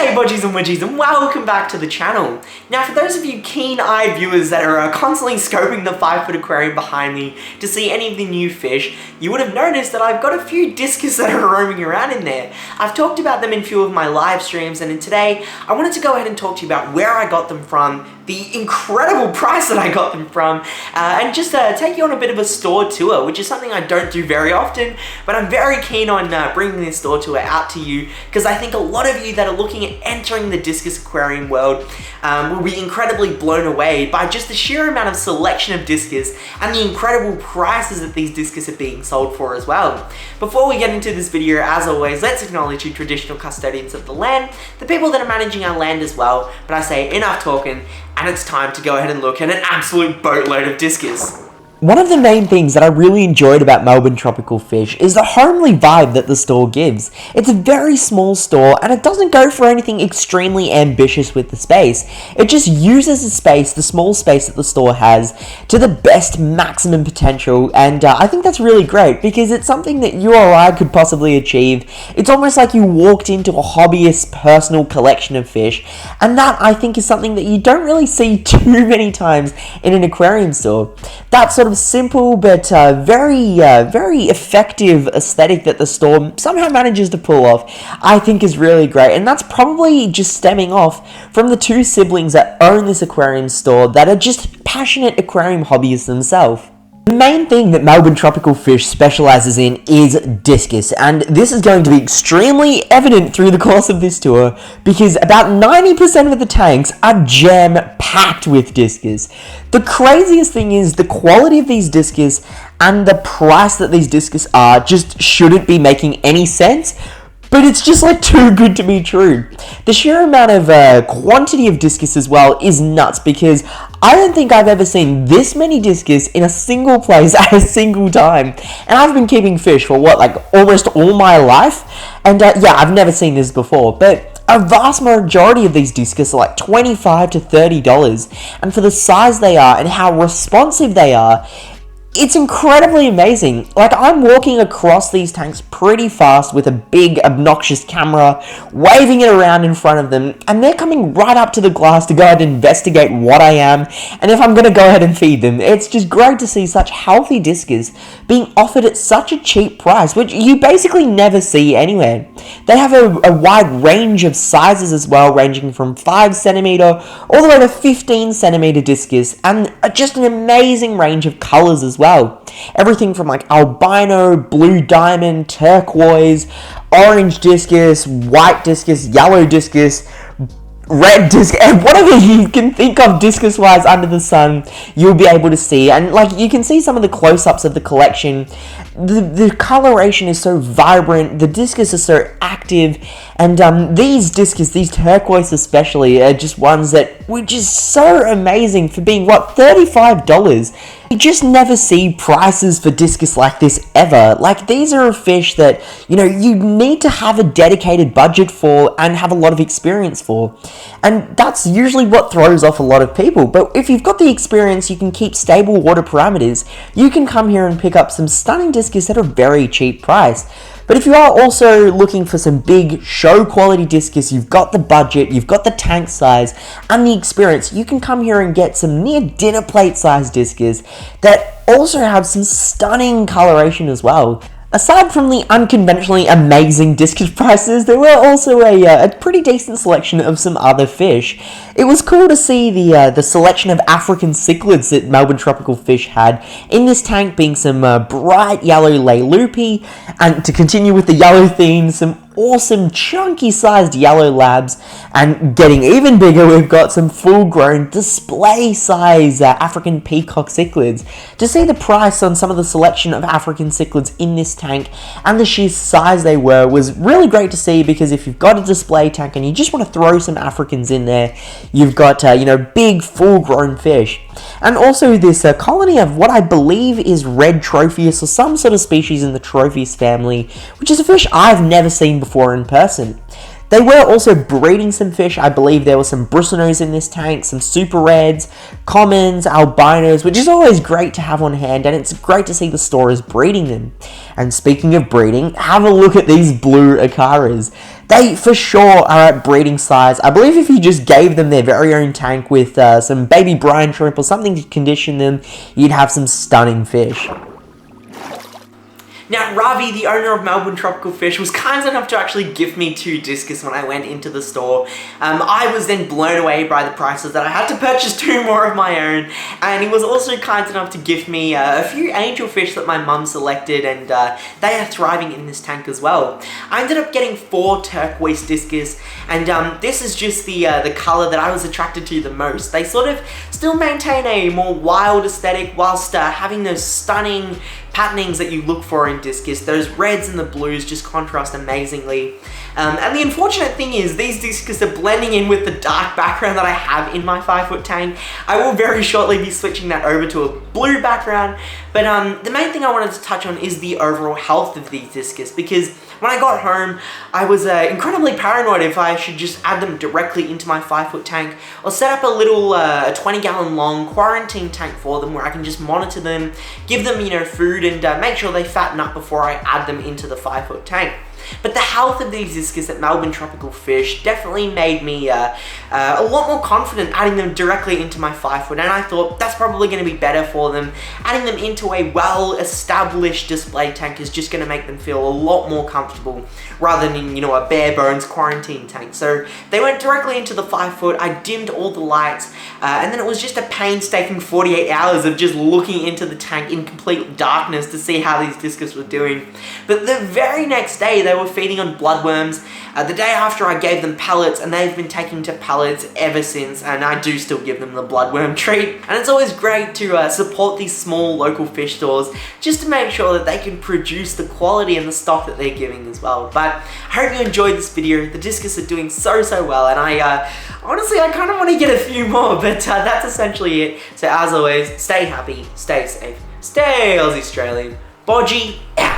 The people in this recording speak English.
G'day Bodgies and Widgies and welcome back to the channel. Now for those of you keen-eyed viewers that are constantly scoping the 5-foot aquarium behind me to see any of the new fish, you would have noticed that I've got a few discus that are roaming around in there. I've talked about them in a few of my live streams, and in today I wanted to go ahead and talk to you about where I got them from, the incredible price that I got them from, and just take you on a bit of a store tour, which is something I don't do very often, but I'm very keen on bringing this store tour out to you because I think a lot of you that are looking at entering the discus aquarium world will be incredibly blown away by just the sheer amount of selection of discus and the incredible prices that these discus are being sold for as well. Before we get into this video, as always, let's acknowledge the traditional custodians of the land, the people that are managing our land as well, but I say enough talking, and it's time to go ahead and look at an absolute boatload of discus. One of the main things that I really enjoyed about Melbourne Tropical Fish is the homely vibe that the store gives. It's a very small store and it doesn't go for anything extremely ambitious with the space. It just uses the space, the small space that the store has, to the best maximum potential, and I think that's really great because it's something that you or I could possibly achieve. It's almost like you walked into a hobbyist's personal collection of fish, and that I think is something that you don't really see too many times in an aquarium store. That sort of simple but very effective aesthetic that the store somehow manages to pull off, I think is really great, and that's probably just stemming off from the two siblings that own this aquarium store that are just passionate aquarium hobbyists themselves. The main thing that Melbourne Tropical Fish specialises in is discus, and this is going to be extremely evident through the course of this tour because about 90% of the tanks are jam-packed with discus. The craziest thing is the quality of these discus and the price that these discus are just shouldn't be making any sense. But it's just like too good to be true. The sheer amount of quantity of discus as well is nuts because I don't think I've ever seen this many discus in a single place at a single time. And I've been keeping fish for almost all my life. And yeah, I've never seen this before. But a vast majority of these discus are like $25 to $30. And for the size they are and how responsive they are, it's incredibly amazing. Like, I'm walking across these tanks pretty fast with a big obnoxious camera, waving it around in front of them, and they're coming right up to the glass to go ahead and investigate what I am, and if I'm going to go ahead and feed them. It's just great to see such healthy discus being offered at such a cheap price, which you basically never see anywhere. They have a wide range of sizes as well, ranging from 5cm all the way to 15cm discus, and just an amazing range of colours as well. Everything from like albino, blue diamond, turquoise, orange discus, white discus, yellow discus, red discus, and whatever you can think of discus wise under the sun, you'll be able to see. And like, you can see some of the close-ups of the collection. The coloration is so vibrant, the discus is so active, and these discus, these turquoise especially, are just ones that were just so amazing for being, what, $35? You just never see prices for discus like this ever. Like, these are a fish that, you know, you need to have a dedicated budget for and have a lot of experience for. And that's usually what throws off a lot of people. But if you've got the experience, you can keep stable water parameters, you can come here and pick up some stunning discus at a very cheap price. But if you are also looking for some big show quality discus, you've got the budget, you've got the tank size and the experience, you can come here and get some near dinner plate size discus that also have some stunning coloration as well. Aside from the unconventionally amazing discus prices, there were also a pretty decent selection of some other fish. It was cool to see the selection of African cichlids that Melbourne Tropical Fish had. In this tank being some bright yellow Leilupi, and to continue with the yellow theme, some awesome chunky sized yellow labs, and getting even bigger, we've got some full grown display size African peacock cichlids. To see the price on some of the selection of African cichlids in this tank and the sheer size they were was really great to see, because if you've got a display tank and you just want to throw some Africans in there, you've got big full grown fish. And also this colony of what I believe is red tropheus, or some sort of species in the tropheus family, which is a fish I've never seen before in person. They were also breeding some fish. I believe there were some bristlenose in this tank, some super reds, commons, albinos, which is always great to have on hand, and it's great to see the store is breeding them. And speaking of breeding, have a look at these blue acaras. They for sure are at breeding size. I believe if you just gave them their very own tank with some baby brine shrimp or something to condition them, you'd have some stunning fish. Now, Ravi, the owner of Melbourne Tropical Fish, was kind enough to actually gift me 2 Discus when I went into the store. I was then blown away by the prices that I had to purchase 2 more of my own, and he was also kind enough to gift me a few angelfish that my mum selected, and they are thriving in this tank as well. I ended up getting 4 turquoise Discus, and this is just the colour that I was attracted to the most. They sort of still maintain a more wild aesthetic whilst having those stunning patternings that you look for in Discus. Those reds and the blues just contrast amazingly. And the unfortunate thing is, these Discus are blending in with the dark background that I have in my 5-foot tank. I will very shortly be switching that over to a blue background, but the main thing I wanted to touch on is the overall health of these Discus, because when I got home, I was incredibly paranoid if I should just add them directly into my 5-foot tank, or set up a little 20-gallon long quarantine tank for them where I can just monitor them, give them, you know, food, and make sure they fatten up before I add them into the 5-foot tank. But the health of these Discus at Melbourne Tropical Fish definitely made me a lot more confident adding them directly into my 5-foot, and I thought that's probably going to be better for them. Adding them into a well-established display tank is just going to make them feel a lot more comfortable rather than, you know, a bare bones quarantine tank. So they went directly into the 5-foot. I dimmed all the lights, and then it was just a painstaking 48 hours of just looking into the tank in complete darkness to see how these Discus were doing. But the very next day, they were feeding on bloodworms. The day after, I gave them pellets, and they've been taking to pellets ever since, and I do still give them the bloodworm treat. And it's always great to support these small local fish stores just to make sure that they can produce the quality and the stock that they're giving as well. But I hope you enjoyed this video. The Discus are doing so well, and honestly, I kind of want to get a few more, but that's essentially it. So as always, stay happy, stay safe, stay Aussie Australian. Bodgie out.